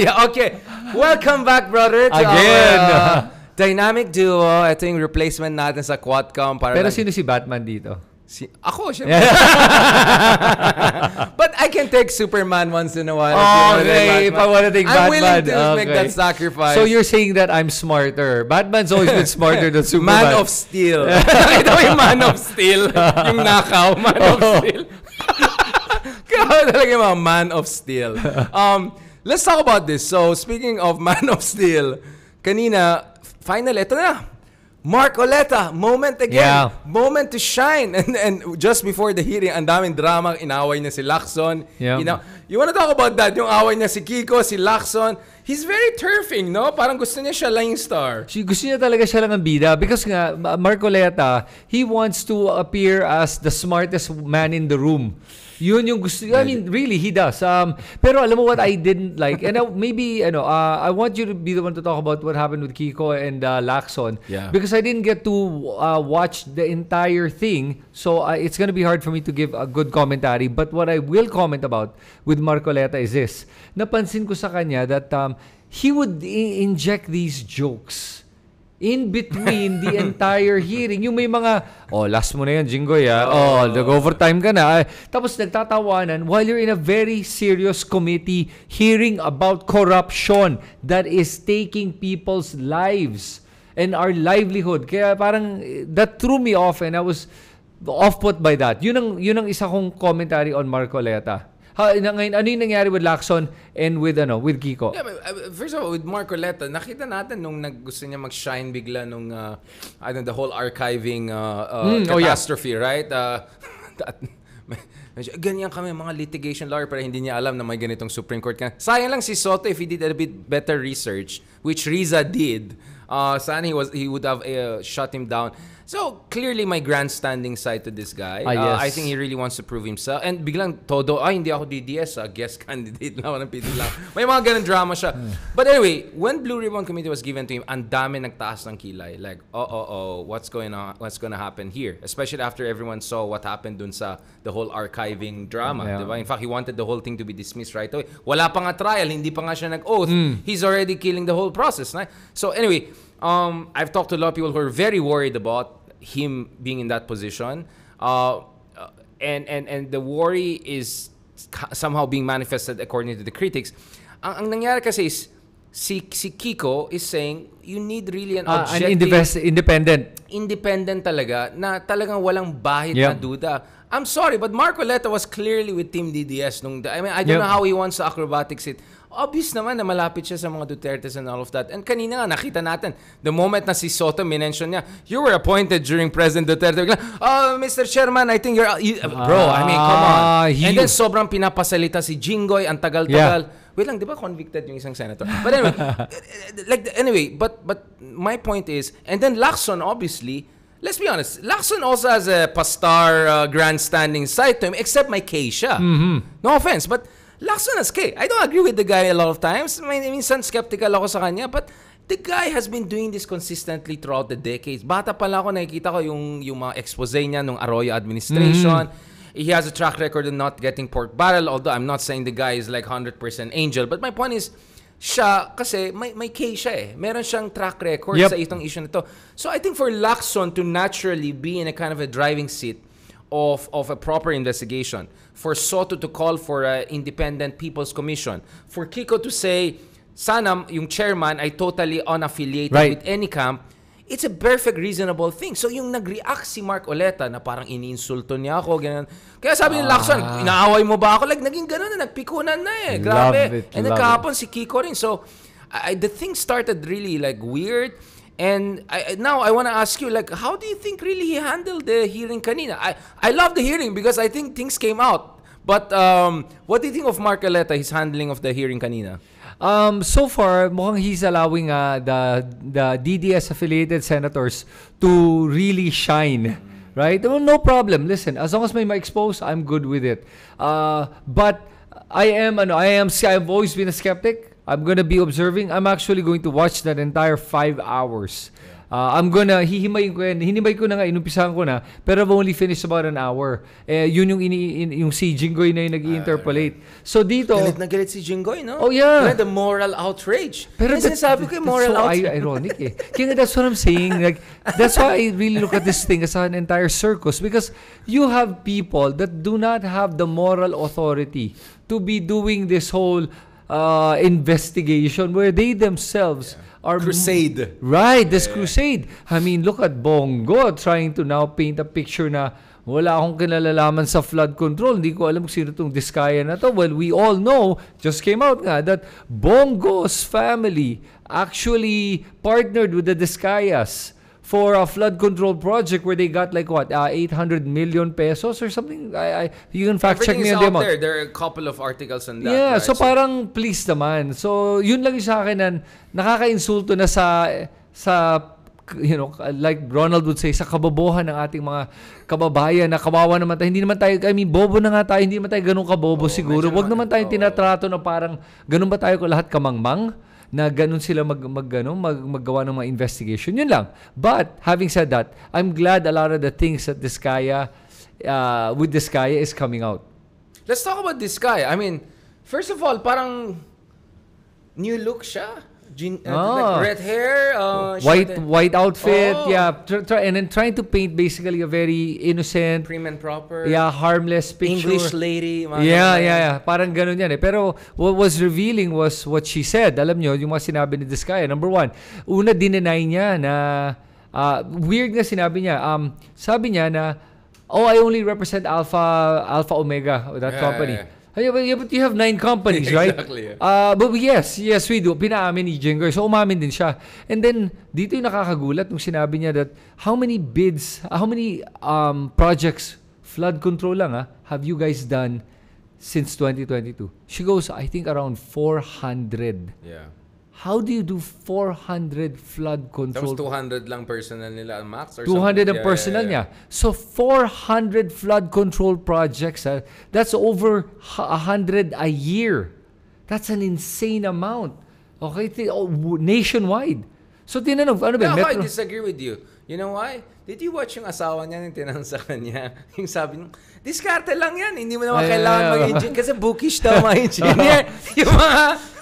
Yeah, okay. Welcome back, brother, to Again. our dynamic duo. Ito yung replacement natin sa Quadcom. Para Pero lang, sino si Batman dito? ako, syempre. But I can take Superman once in a while. Okay, if I want to take I'm Batman. willing to make that sacrifice. So you're saying that I'm smarter. Batman's always been smarter than Superman. Man of Steel. Ito yung Man of Steel. Yung nakaw, Man of Steel. Kaya talaga yung mga Man of Steel. Let's talk about this. So, speaking of Man of Steel, kanina, finally, ito na. Mark Oleta, moment again. Yeah. Moment to shine. And just before the hearing, ang daming drama, inaway niya si Lacson. Yeah. You wanna talk about that? Yung away niya si Kiko, si Lacson. He's very turfing, no? Parang gusto niya siya lang yung star. Gusto niya talaga siya lang ang bida because nga, Mark Oleta, he wants to appear as the smartest man in the room. Yun yung gusto. I mean, really, he does. Pero alam mo what I didn't like? And maybe, I want you to be the one to talk about what happened with Kiko and Lacson. Yeah. Because I didn't get to watch the entire thing. So it's gonna be hard for me to give a good commentary. But what I will comment about with Marcoleta is this. Napansin ko sa kanya that he would inject these jokes in between the entire hearing. Yung may mga, last mo na yan, Jinggoy, nag-overtime ka na. Tapos nagtatawanan while you're in a very serious committee hearing about corruption that is taking people's lives and our livelihood. Kaya parang, that threw me off and I was off-put by that. Yun ang isa kong commentary on Marcoleta. Ngayon, ano yung nangyari with Lacson and with Kiko? Yeah, first of all, with Mark Oleta, nakita natin nung gusto niya mag-shine bigla nung the whole archiving catastrophe, right? Ganyan kami mga litigation lawyer pero hindi niya alam na may ganitong Supreme Court ka. Sayang lang si Soto if he did a bit better research, which Riza did. Sana he would have shut him down. So, clearly my grandstanding side to this guy. Yes. I think he really wants to prove himself. And biglang todo, hindi ako DDS, guest candidate na ako ng PD lang. May mga ganun drama siya. But anyway, when Blue Ribbon Committee was given to him, ang dami nagtaas ng kilay. Like, what's going on? What's gonna happen here? Especially after everyone saw what happened dun sa the whole archiving drama. Yeah. Diba? In fact, he wanted the whole thing to be dismissed right away. Wala pa nga trial, hindi pa nga siya nag-oath. He's already killing the whole process. Right? So anyway, I've talked to a lot of people who are very worried about him being in that position, and the worry is somehow being manifested according to the critics. Ang nangyari kasi is si Kiko is saying you need really an objective, independent talaga na talagang walang bahid na duda. I'm sorry, but Mark Oleta was clearly with Team DDS nung I don't know how he wants the acrobatics it. Obvious naman na malapit siya sa mga Dutertes and all of that. And kanina nga, nakita natin, the moment na si Soto minention niya, you were appointed during President Duterte. Mr. Chairman, I think bro, I mean, come on. And then sobrang pinapasalita si Jinggoy, ang tagal-tagal. Wait lang, di ba convicted yung isang senator? But anyway, but my point is, and then Lacson, obviously, let's be honest, Lacson also has a pastar grandstanding side to him, except may case siya. No offense, but Lacson has case. I don't agree with the guy a lot of times. Minsan skeptical ako sa kanya, but the guy has been doing this consistently throughout the decades. Bata pa lang ako, nakikita ko yung mga expose niya nung Arroyo administration. He has a track record of not getting pork barrel, although I'm not saying the guy is like 100% angel. But my point is, siya, kasi may case siya eh. Meron siyang track record sa itong issue na to. So I think for Lacson to naturally be in a kind of a driving seat of a proper investigation, for Soto to call for an independent People's Commission, for Kiko to say, sana yung chairman ay totally unaffiliated with any camp, it's a perfect reasonable thing. So yung nag-react si Mark Oleta na parang iniinsulto niya ako, ganyan. Kaya sabi ni Lacson, inaaway mo ba ako? Like, naging ganun na, nagpikunan na eh. Grabe. And nagkahapon si Kiko rin. So, the thing started really like weird. And now I want to ask you, like, how do you think really he handled the hearing kanina? I love the hearing because I think things came out. But what do you think of Mark Oleta, his handling of the hearing kanina? So far, mukhang he's allowing the DDS-affiliated senators to really shine. Right? Well, no problem. Listen, as long as may ma-expose, I'm good with it. But I've always been a skeptic. I'm going to be observing. I'm actually going to watch that entire 5 hours. hinimay ko na nga, inumpisahan ko na, pero I've only finished about an hour. Yun yung si Jinggoy na yung nag-interpolate. So dito... Galit na galit si Jinggoy, no? Oh, yeah. The moral outrage. Pero sinasabi ko yung moral outrage. So ironic eh. Kaya that's what I'm saying. Like, that's why I really look at this thing as an entire circus, because you have people that do not have the moral authority to be doing this whole investigation where they themselves are crusade. Right, this crusade. I mean, look at Bongo trying to now paint a picture na wala akong kinalalaman sa flood control. Hindi ko alam kung sino itong Diskaya na to. Well, we all know, just came out nga, that Bongo's family actually partnered with the Diskayas for a flood control project where they got like what, 800 million pesos or something. You can fact check me on the amount. There are a couple of articles on that. Yeah, right? so parang please naman. So yun lang yung sa akin na nakaka-insulto na sa like Ronald would say, sa kabobohan ng ating mga kababayan na kawawa naman tayo. Hindi naman tayo, bobo na nga tayo, hindi naman tayo ganun kabobo siguro. Wag naman tayong tinatrato na parang ganun ba tayo ko lahat kamangmang? Na ganun sila maggawa ng mga investigation. Yun lang. But, having said that, I'm glad a lot of the things that Diskaya, with Diskaya is coming out. Let's talk about Diskaya. I mean, first of all, parang new look siya. Like red hair, white outfit, and then trying to paint basically a very innocent, prim and proper, harmless picture. English lady. Parang ganun yan eh. Pero what was revealing was what she said. Alam nyo, yung mga sinabi ni Diskaya. Number one, una dinenay niya na, weird nga sinabi niya. Sabi niya na, I only represent Alpha Omega, that company. Yeah, but you have 9 companies, right? Exactly. But yes, we do. Pinaamin ni Jinggoy. So, umamin din siya. And then, dito yung nakakagulat nung sinabi niya that how many projects, flood control lang have you guys done since 2022? She goes, I think around 400. Yeah. How do you do 400 flood control? Tapos 200 lang personal nila ang max? Or 200 ang personal niya. So 400 flood control projects, that's over 100 a year. That's an insane amount. Okay? Nationwide. So tinanong, ano ba? I disagree with you. You know why? Did you watch yung asawa niya yung tinanong sa kanya? Yung sabi nung, diskarte lang yan. Hindi mo naman kailangan mag-engineer. Kasi bookish daw mag-engineer. Yung mga...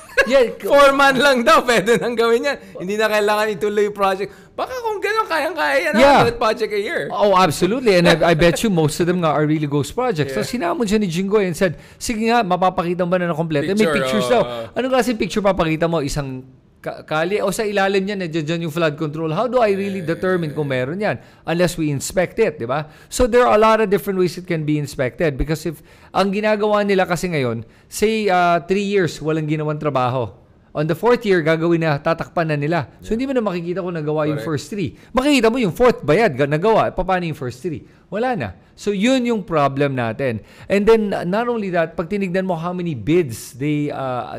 foreman lang daw, pwede nang gawin yan. Hindi na kailangan ituloy yung project. Baka kung gano'n, kayang-kaya yan. 100 project a year. Oh, absolutely. And I bet you most of them are really ghost projects. So sinamon siya ni Jinggoy and said, sige nga, mapapakita mo ba na kompleto? May pictures daw. Anong klase picture papakita mo? Isang kali o sa ilalim niyan, dyan yung flood control. How do I really determine kung meron yan? Unless we inspect it, di ba? So there are a lot of different ways it can be inspected because if ang ginagawa nila kasi ngayon, say 3 years walang ginawang trabaho. On the 4th year, gagawin na, tatakpan na nila. So hindi mo na makikita kung nagawa yung first 3. Makikita mo yung 4th bayad, nagawa. Paano yung first 3? Wala na. So yun yung problem natin. And then, not only that, pag tinignan mo how many bids they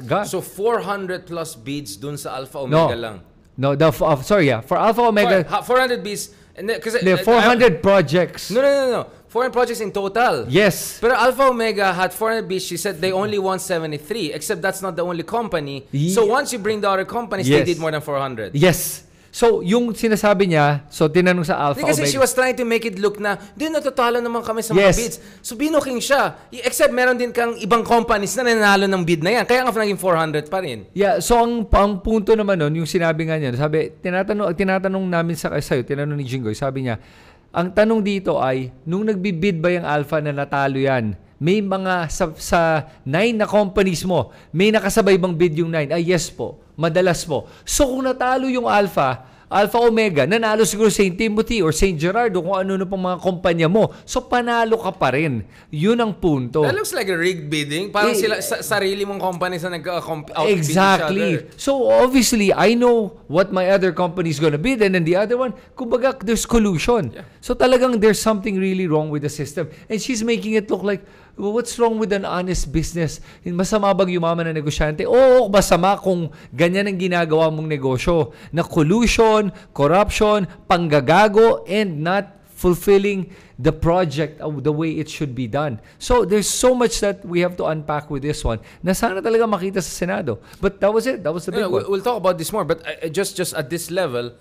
got. So 400 plus bids dun sa Alpha Omega lang? No, for Alpha Omega. 400 bids. Kasi 400 projects. No. 400 projects in total. Yes. Pero Alpha Omega had 400 bids. She said they only won 73. Except that's not the only company. So once you bring the other companies, they did more than 400. Yes. So, yung sinasabi niya, tinanong sa Alpha Omega. Kasi she was trying to make it look na, natatalo naman kami sa mga bids. So, binuking siya. Except meron din kang ibang companies na nanalo ng bid na yan. Kaya nga naging 400 pa rin. Yeah, so ang punto naman nun, yung sinabi nga niya, sabi, tinatanong namin sa'yo, tinanong ni Jinggoy, sabi niya, ang tanong dito ay, nung nagbibid ba yung Alpha na natalo yan, may mga sa 9 na companies mo, may nakasabay bang bid yung 9? Ay, yes po. Madalas po. So, kung natalo yung Alpha Omega, nanalo siguro St. Timothy or St. Gerardo, kung ano pang mga kumpanya mo. So, panalo ka pa rin. Yun ang punto. That looks like a rigged bidding. Parang sila, sarili mong companies na nag-outbid exactly. each other. So, obviously, I know what my other company is gonna bid and then the other one, kumbaga, there's collusion. Yeah. So, talagang there's something really wrong with the system. And she's making it look like, what's wrong with an honest business? Masama bang yumaman na negosyante? Oo, masama kung ganyan ang ginagawa mong negosyo. Na collusion, corruption, panggagago, and not fulfilling the project the way it should be done. So, there's so much that we have to unpack with this one na sana talaga makita sa Senado. But that was it. That was the big one. We'll talk about this more. But just at this level,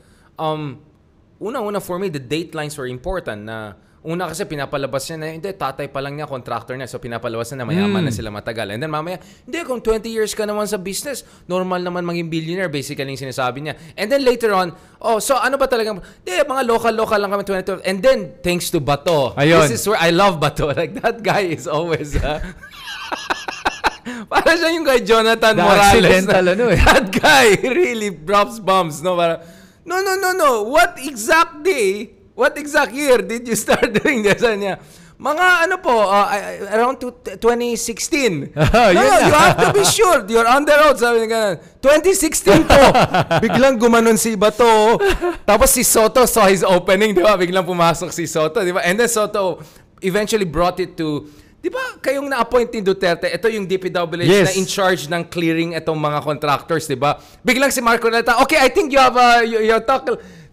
Una for me, the date lines were important na una kasi pinapalabas niya na, hindi, tatay pa lang niya, contractor niya. So, pinapalabas na mayaman na sila matagal. And then mamaya, hindi, kung 20 years ka naman sa business, normal naman maging billionaire, basically yung sinasabi niya. And then later on, so ano ba talagang, hindi, mga local lang kami 2012. And then, thanks to Bato. Ayun. This is where I love Bato. Like, that guy is always, para siya yung kay Jonathan Morales. That guy really drops bombs, no? Para, no. What exact year did you start doing this? Mga around 2016. You have to be sure. You're on the road. Sabi niya, 2016 to. Biglang gumanon si Bato. Tapos si Soto saw his opening, di ba? Biglang pumasok si Soto, di ba? And then Soto eventually brought it to, di ba, kayong na-appoint ni Duterte, ito yung DPWH na in charge ng clearing itong mga contractors, di ba? Biglang si Marco Neta, okay, I think you have your talk.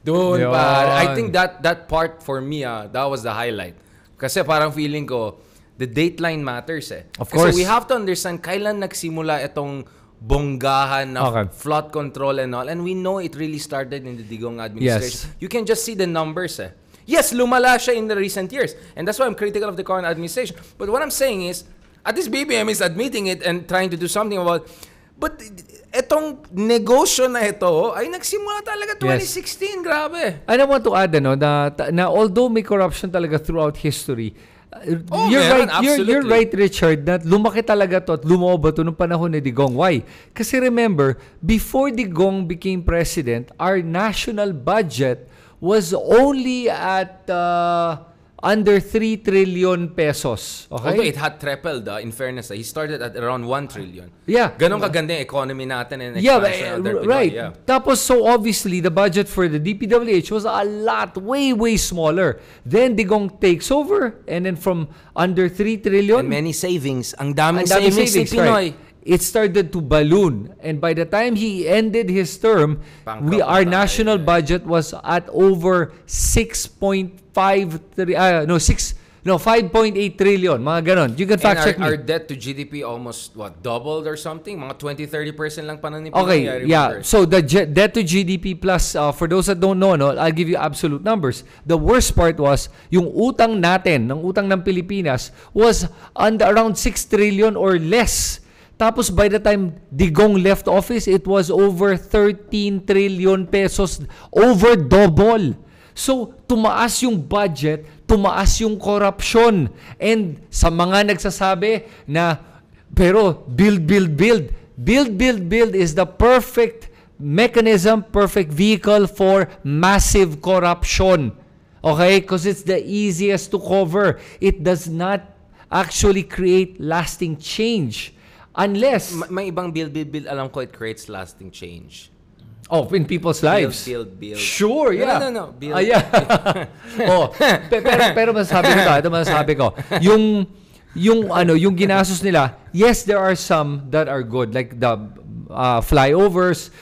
Doon pa. I think that part for me, that was the highlight. Kasi parang feeling ko, the dateline matters eh. Of course. Kasi we have to understand kailan nagsimula itong bonggahan na flood control and all. And we know it really started in the Digong administration. Yes. You can just see the numbers eh. Yes, lumala siya in the recent years. And that's why I'm critical of the current administration. But what I'm saying is, at least BBM is admitting it and trying to do something about. But etong negosyo na ito ay nagsimula talaga 2016, grabe. I want to add na although may corruption talaga throughout history, you're right Richard, that lumaki talaga to at lumobo to nung panahon ni Digong. Why? Kasi remember, before Digong became president, our national budget was only at under 3 trillion pesos. Okay? Although it had tripled, in fairness, he started at around 1 trillion. Yeah. Ganon kaganda yung economy natin and expansion. Right. Yeah. Tapos, so obviously, the budget for the DPWH was a lot, way smaller. Then Digong takes over, and then from under 3 trillion... And many savings. Ang daming savings ni Pinoy. Right. It started to balloon. And by the time he ended his term, our national budget was at over 5.8 trillion. Mga ganon. You can fact check me. Our debt to GDP almost, doubled or something? Mga 20-30% lang pa na ni Pinoy. Okay, yeah. So the debt to GDP plus, for those that don't know, I'll give you absolute numbers. The worst part was, yung utang natin, ng utang ng Pilipinas, was around 6 trillion or less. Tapos by the time Digong left office, it was over 13 trillion pesos, over double. So, tumaas yung budget, tumaas yung corruption. And sa mga nagsasabi na, pero build. Build is the perfect mechanism, perfect vehicle for massive corruption. Okay? Because it's the easiest to cover. It does not actually create lasting change. Unless... May ibang build. Alam ko it creates lasting change. Oh, in people's lives. Build. Sure, yeah. No. Build. Yeah. Pero masasabi ko. Yung ginastos nila, yes, there are some that are good. Like the flyovers,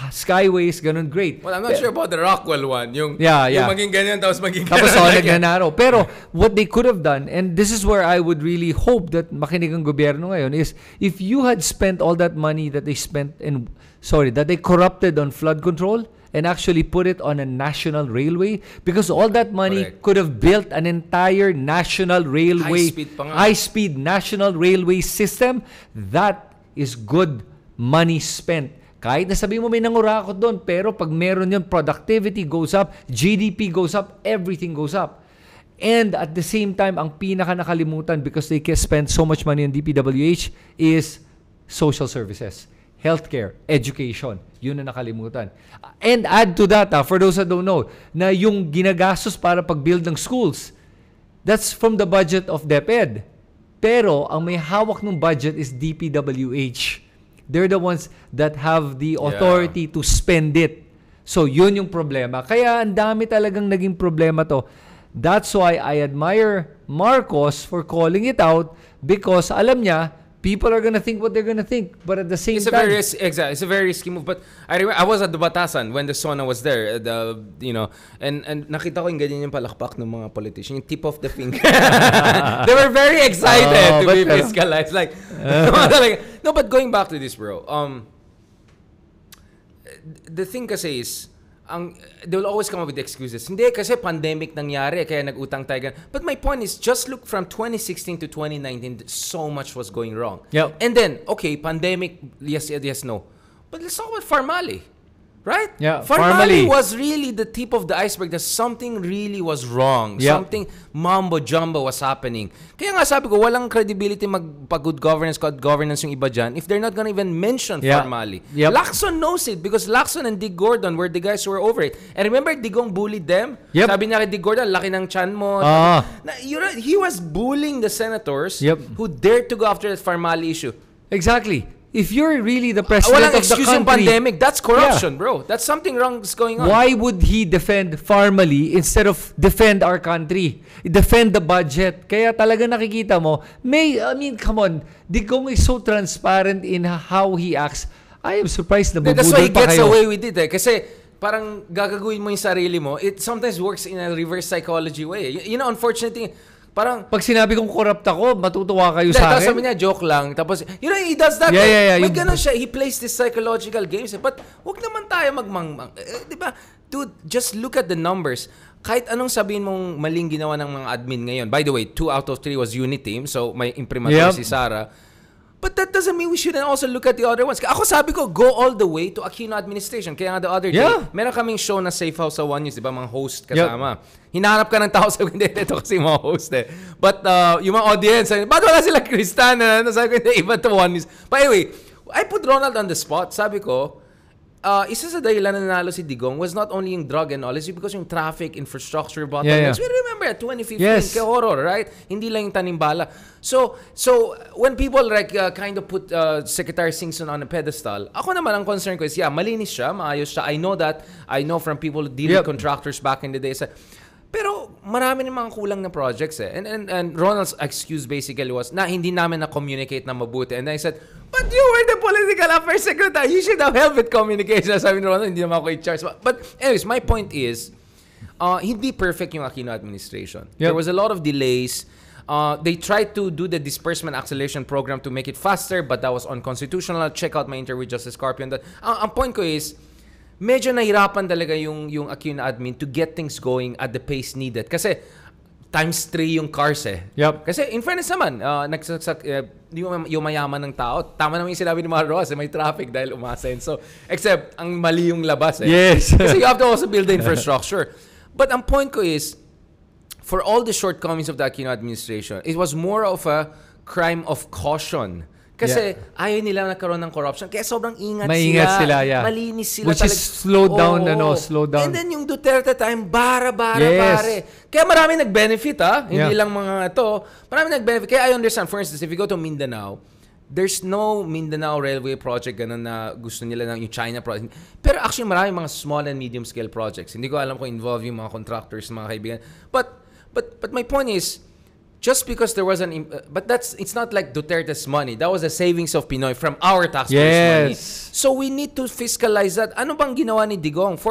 skyways, ganun, great. Well, I'm not sure about the Rockwell one. Yung maging ganyan, tapos maging ganyan. Tapos nagnanaro. Pero what they could have done, and this is where I would really hope that makinig ang gobyerno ngayon, is if you had spent all that money that they that they corrupted on flood control and actually put it on a national railway, because all that money could have built an entire national railway, high-speed national railway system. That is good money spent. Kahit na sabi mo may nangurakot doon, pero pag meron yun, productivity goes up, GDP goes up, everything goes up. And at the same time, ang pinaka nakalimutan, because they can spend so much money on DPWH, is social services, healthcare, education. Yun na nakalimutan. And add to that, for those that don't know, na yung ginagastos para pag-build ng schools, that's from the budget of DepEd. Pero ang may hawak ng budget is DPWH. They're the ones that have the authority to spend it. So, yun yung problema. Kaya, ang dami talagang naging problema to. That's why I admire Marcos for calling it out, because alam niya, people are gonna think what they're gonna think. But at the same time... It's a very risky move. But I remember, I was at the Batasan when the SONA was there. And nakita ko yung ganyan yung palakpak ng mga politicians. Yung tip of the finger. They were very excited to be fiscalized. Like, no, but going back to this, bro. The thing kasi is, they will always come up with excuses. Hindi, kasi pandemic nangyari, kaya nag-utang tayo. But my point is, just look from 2016 to 2019, so much was going wrong. Yep. And then, okay, pandemic, yes, no. But let's talk about Farmali. Right? Yeah, Farmali was really the tip of the iceberg that something really was wrong. Yep. Something mambo-jumbo was happening. Kaya nga sabi ko, walang credibility magpa-good governance yung iba dyan if they're not gonna even mention Farmali. Yep. Lacson knows it because Lacson and Dig Gordon were the guys who were over it. And remember, Digong bullied them? Yep. Sabi niya kay Dig Gordon, laki ng chan mo. He was bullying the senators who dared to go after that Farmali issue. Exactly. If you're really the president walang of the excuse country, yung pandemic. That's corruption, bro. That's something wrong is going on. Why would he defend Farmali instead of defend our country? Defend the budget. Kaya talaga nakikita mo, come on, Digong is so transparent in how he acts. I am surprised na bubudol pa kayo. That's why he gets away with it. Kasi parang gagawin mo yung sarili mo. It sometimes works in a reverse psychology way. You know, unfortunately, parang pag sinabi kong corrupt ako, matutuwa kayo sa akin. Tapos sabi niya, joke lang. Tapos, he does that. Yeah. May ganun siya. He plays this psychological games. But wag naman tayo magmangmang. Di ba? Dude, just look at the numbers. Kahit anong sabihin mong maling ginawa ng mga admin ngayon. By the way, 2 out of 3 was unit team. So, may imprimatur si Sara. But that doesn't mean we shouldn't also look at the other ones. Ako sabi ko, go all the way to Aquino administration. Kaya nga the other day, meron kaming show na Safe House sa One News, di ba? Mga host kasama. Hinahanap ka ng tao sa hindi, ito kasi mga host eh. But yung mga audience, ba't wala sila Kristan? Sabi ko, hindi, iba to One News. But anyway, I put Ronald on the spot. Sabi ko, isa sa dahilan na nanalo si Digong was not only yung drug and all, it's because yung traffic, infrastructure, bottlenecks. We remember at 2015, kay horror, right? Hindi lang yung tanimbala. So when people kind of put Secretary Singson on a pedestal, ako naman ang concern ko is, malinis siya, maayos siya. I know that. I know from people who deal with contractors back in the days. Pero marami ng mga kulang na projects eh. And Ronald's excuse basically was na hindi namin na-communicate na mabuti. And I said, but you were the political affairs secretary. You should have helped with communication. Sabi ni Ronald, hindi naman ako i-charge. But anyways, my point is, hindi perfect yung Aquino administration. There was a lot of delays. They tried to do the disbursement acceleration program to make it faster, but that was unconstitutional. Check out my interview with Justice Carpio. Ang point ko is, medyo nahirapan talaga yung Aquino admin to get things going at the pace needed. Kasi times 3 yung cars eh. Kasi in fairness naman, yung mayaman ng tao, tama naman yung sinabi ni Mario Rojas, may traffic dahil umasenso. Except, ang mali yung labas eh. Yes. Kasi you have to also build the infrastructure. But ang point ko is, for all the shortcomings of the Aquino administration, it was more of a crime of caution. Kasi ayaw nila nagkaroon ng corruption. Kaya sobrang Maingat sila. Malinis sila. Which is slow down. And then yung Duterte time, pare. Kaya marami nag-benefit Hindi lang mga ito. Marami nag-benefit. Kaya I understand. For instance, if you go to Mindanao, there's no Mindanao Railway project ganun na gusto nila ng yung China project. Pero actually marami mga small and medium scale projects. Hindi ko alam kung involve yung mga contractors, mga kaibigan. But my point is, just because there was but it's not like Duterte's money. That was a savings of Pinoy from our taxpayers' money. So we need to fiscalize that. Ano bang ginawa ni Digong?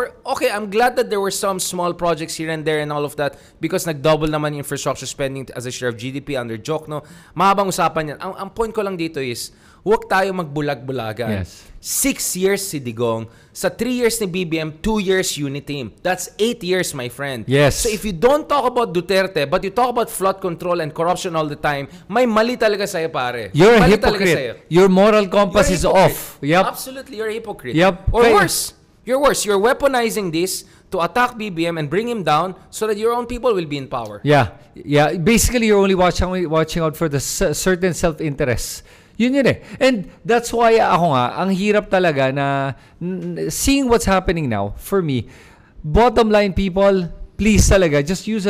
I'm glad that there were some small projects here and there and all of that because nag-double naman yung infrastructure spending as a share of GDP under Jokno. Mahabang usapan yan. Ang point ko lang dito is, huwag tayo magbulag-bulagan. 6 years si Digong. Sa 3 years ni BBM, 2 years unit team. That's 8 years, my friend. Yes. So if you don't talk about Duterte, but you talk about flood control and corruption all the time, may mali talaga sa'yo, pare. You're a hypocrite. Your moral compass is off. Absolutely, you're a hypocrite. Or worse. You're worse. You're weaponizing this to attack BBM and bring him down so that your own people will be in power. Yeah. Basically, you're only watching out for the certain self-interest. Yun eh. And that's why ako nga, ang hirap talaga na seeing what's happening now, for me, bottom line people, please talaga, just use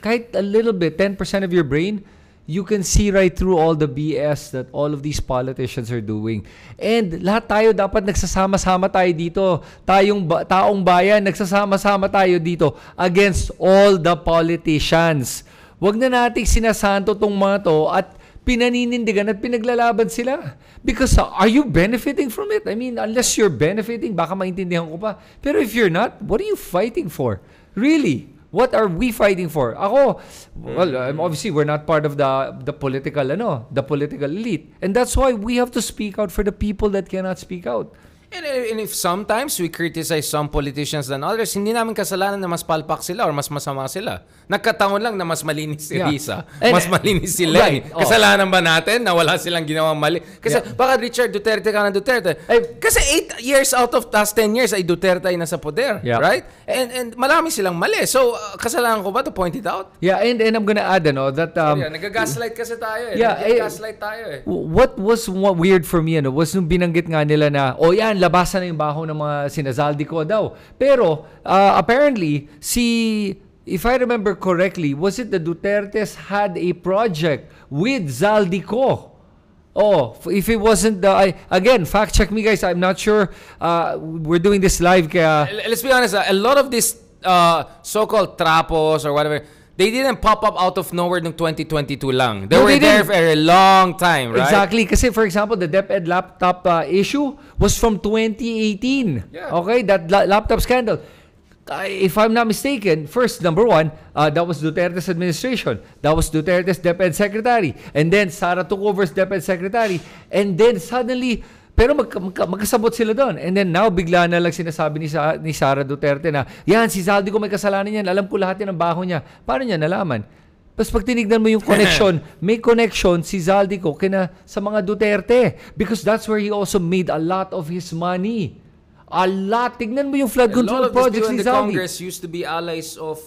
kahit a little bit, 10% of your brain, you can see right through all the BS that all of these politicians are doing. And lahat tayo dapat nagsasama-sama tayo dito. Taong bayan, nagsasama-sama tayo dito against all the politicians. Wag na nating sinasanto tong mga to at pinaninindigan at pinaglalaban sila. Because are you benefiting from it? I mean, unless you're benefiting, baka maintindihan ko pa. Pero if you're not, what are you fighting for? Really? What are we fighting for? Ako, obviously we're not part of the political elite. And that's why we have to speak out for the people that cannot speak out. And if sometimes we criticize some politicians than others, hindi namin kasalanan na mas palpak sila or mas masama sila. Nagkataon lang na mas malinis si Risa. Mas malinis si Len. Kasalanan ba natin na wala silang ginawang mali? Kasi baka Richard Duterte ka na Duterte. Kasi 8 years out of last 10 years ay Duterte ay nasa poder. Right? And marami silang mali. So, kasalanan ko ba to point it out? Yeah, and I'm gonna add, that... nag-gaslight kasi tayo nag-gaslight tayo What was weird for me, was nung binanggit nga nila na, labasan na yung baho ng mga Zaldico daw. Pero, apparently, if I remember correctly, was it the Dutertes had a project with Zaldico? If it wasn't again, fact check me guys, I'm not sure. We're doing this live kaya... Let's be honest, a lot of these so-called trapos or whatever, they didn't pop up out of nowhere in 2022 lang. They were there for a long time, right? Exactly. Kasi for example, the DepEd laptop issue was from 2018. Yeah. Okay? That laptop scandal. If I'm not mistaken, number one, that was Duterte's administration. That was Duterte's DepEd secretary. And then Sara took over as DepEd secretary. And then suddenly... Pero magkasabot sila doon. And then now, bigla na lang sinasabi ni Sara Duterte na, si Zaldico may kasalanan yan. Alam ko lahat yan ang baho niya. Paano niya nalaman? Tapos pag tinignan mo yung connection, may connection si Zaldico sa mga Duterte. Because that's where he also made a lot of his money. A lot. Tignan mo yung flood control projects ni Zaldi. The Congress used to be allies of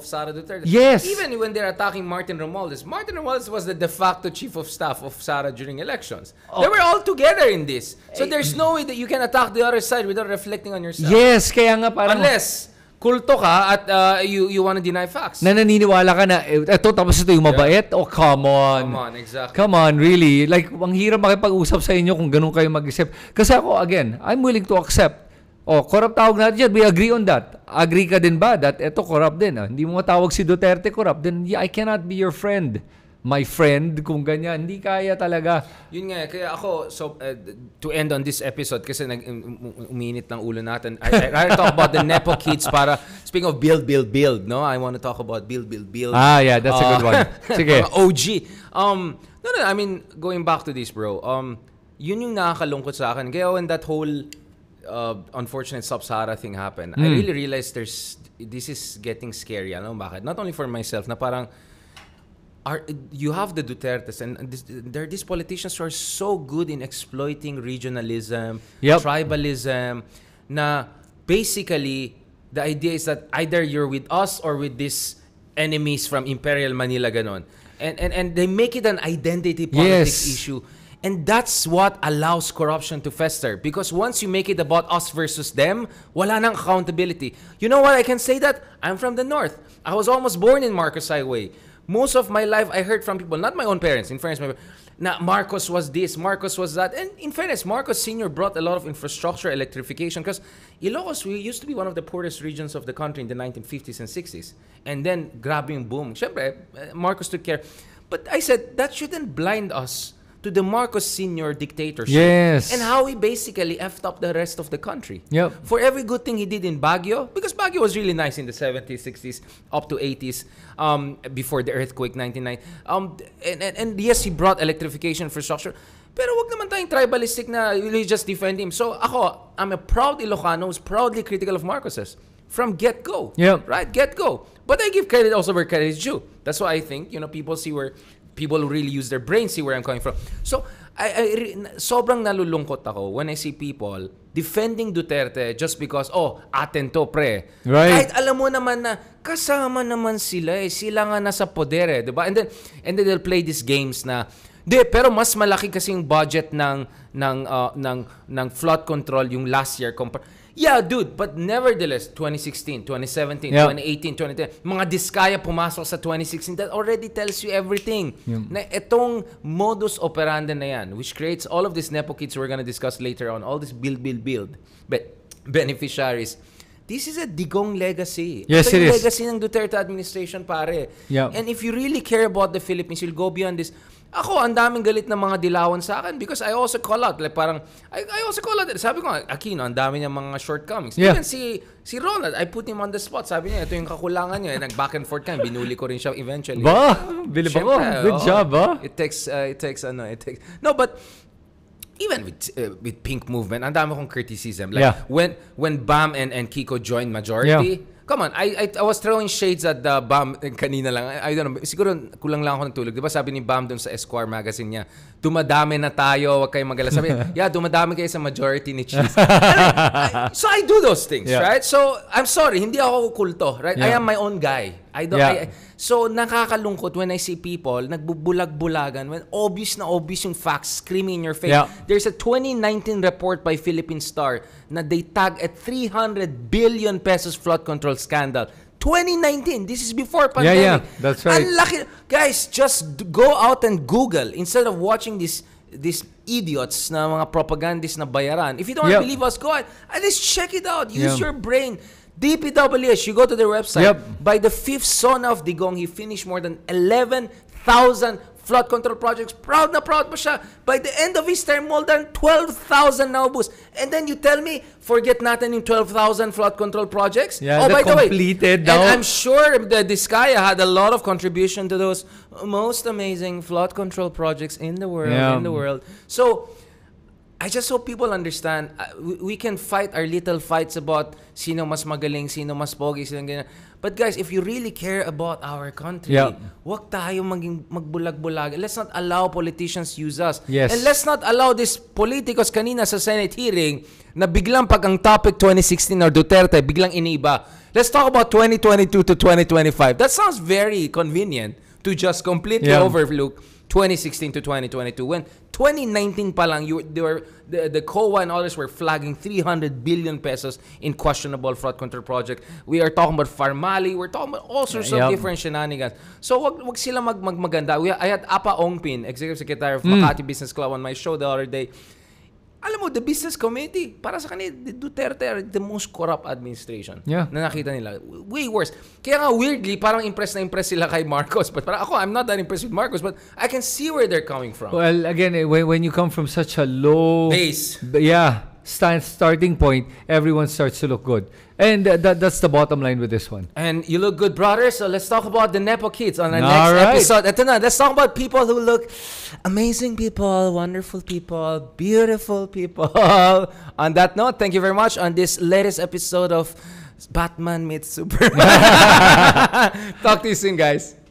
Sara Duterte. Yes. Even when they're attacking Martin Romualdez. Martin Romualdez was the de facto chief of staff of Sara during elections. They were all together in this. So there's no way that you can attack the other side without reflecting on yourself. Yes, kaya nga parang... Unless kulto ka at you want to deny facts. Na naniniwala ka na, tapos ito yung mabait? Come on. Come on, exactly. Come on, really. Like, ang hirap makipag-usap sa inyo kung ganun kayo mag-isip. Kasi ako, again, I'm willing to accept. Corrupt tawag natin dyan. We agree on that. Agree ka din ba that ito corrupt din? Hindi mo matawag si Duterte corrupt. Then I cannot be your friend. My friend, kung ganyan. Hindi kaya talaga. Yun nga. Kaya ako, to end on this episode, kasi uminit ng ulo natin. I rather talk about the Nepo kids para, speaking of build, no? I want to talk about build. Yeah, that's a good one. Sige. OG. No, I mean, going back to this, bro. Yun yung nakakalungkot sa akin. Kaya when that whole... unfortunate Sub-Sahara thing happened, I really realized this is getting scary. Alam mo bakit? Not only for myself, na parang you have the Dutertes and there are these politicians who are so good in exploiting regionalism, tribalism, na basically the idea is that either you're with us or with these enemies from Imperial Manila, ganon. And they make it an identity politics issue. And that's what allows corruption to fester. Because once you make it about us versus them, wala nang accountability. You know what? I can say that I'm from the North. I was almost born in Marcos Highway. Most of my life, I heard from people, not my own parents, in fairness, na Marcos was this, Marcos was that. And in fairness, Marcos Sr. brought a lot of infrastructure, electrification, because Ilocos used to be one of the poorest regions of the country in the 1950s and 60s. And then, grabe yung boom. Siyempre, Marcos took care. But I said, that shouldn't blind us to the Marcos Sr. dictatorship. Yes. And how he basically effed up the rest of the country. Yep. For every good thing he did in Baguio, because Baguio was really nice in the 70s, 60s, up to 80s, before the earthquake, 1990. And yes, he brought electrification infrastructure. Pero wag naman tayong tribalistic na we just defend him. So ako, I'm a proud Ilocano who's proudly critical of Marcoses. From get-go. Yep. Right? Get-go. But I give credit also where credit is due. That's why I think, people see where... People who really use their brains see where I'm coming from. So, sobrang nalulungkot ako when I see people defending Duterte just because, atin to, pre. Right. Kahit alam mo naman na kasama naman sila eh. Sila nga nasa poder eh. Diba? And then they'll play these games na, pero mas malaki kasing budget ng flood control yung last year Yeah, dude, but nevertheless, 2016, 2017, 2018, 2010, mga Diskaya pumasok sa 2016, that already tells you everything. Na itong modus operandi na yan, which creates all of these Nepo kids we're gonna discuss later on, all this build, but beneficiaries, this is a digong legacy. Yes, ito it yung is. legacy ng Duterte administration, pare. Yeah. And if you really care about the Philippines, you'll go beyond this. Ako, ang daming galit ng mga dilawan sa akin because I also call out. Like parang, I also call out. Sabi ko, Aquino, ang dami niya mga shortcomings. Yeah. Even si Ronald, I put him on the spot. Sabi niya, ito yung kakulangan niya. Nag-back and forth kami. Binuli ko rin siya eventually. Bilib ako. Good job, It takes. No, but even with Pink Movement, ang dami kong criticism. Like when Bam and Kiko joined majority, come on, I was throwing shades at the Bam kanina lang. I don't know, siguro kulang lang ako ng tulog. 'Di ba sabi ni Bam dun sa Esquire magazine niya, dumadami na tayo, wag kayong mag-alala. Sabi, dumadami kayo sa majority ni Cheese. So I do those things, right? So I'm sorry, hindi ako kulto, right? I am my own guy. So nakakalungkot when I see people nagbubulag-bulagan when obvious yung facts screaming in your face. There's a 2019 report by Philippine Star na they tag at 300 billion pesos flood control scandal. 2019. This is before pandemic. Yeah, that's right. Guys, just go out and Google instead of watching these idiots na mga propagandists na bayaran. If you don't believe us, go ahead. At least check it out. Use your brain. DPWH, you go to their website. By the 5th SONA of Digong, he finished more than 11,000 flood control projects. Proud na proud pa siya. By the end of his term, more than 12,000 naubos. And then you tell me, forget natin yung 12,000 flood control projects? By the way, and I'm sure that Diskaya had a lot of contribution to those most amazing flood control projects in the world. So, I just hope people understand, we can fight our little fights about sino mas magaling, sino mas pogi, sino ganyan. But guys, if you really care about our country, wag tayo magbulag-bulag. Let's not allow politicians use us. And let's not allow these politicos kanina sa Senate hearing na biglang pag ang topic 2016 or Duterte, biglang iniba. Let's talk about 2022 to 2025. That sounds very convenient to just completely overlook 2016 to 2022 when 2019 pa lang the COA and others were flagging 300 billion pesos in questionable fraud control project. We are talking about Farmali, we're talking about all sorts of different shenanigans. So wag sila magmaganda. I had Apa Ongpin, Executive Secretary of Makati Business Club, on my show the other day. Alam mo, the business committee, para sa kanila, Duterte are the most corrupt administration na nakita nila. Way worse. Kaya nga, weirdly, parang impressed sila kay Marcos. But parang ako, I'm not that impressed with Marcos, but I can see where they're coming from. Well, again, when you come from such a low base, starting point, everyone starts to look good. And that's the bottom line with this one. And you look good, brother. So let's talk about the Nepo kids on the next episode. Ito na, let's talk about people who look amazing people, wonderful people, beautiful people. On that note, thank you very much on this latest episode of Batman meets Superman. Talk to you soon, guys.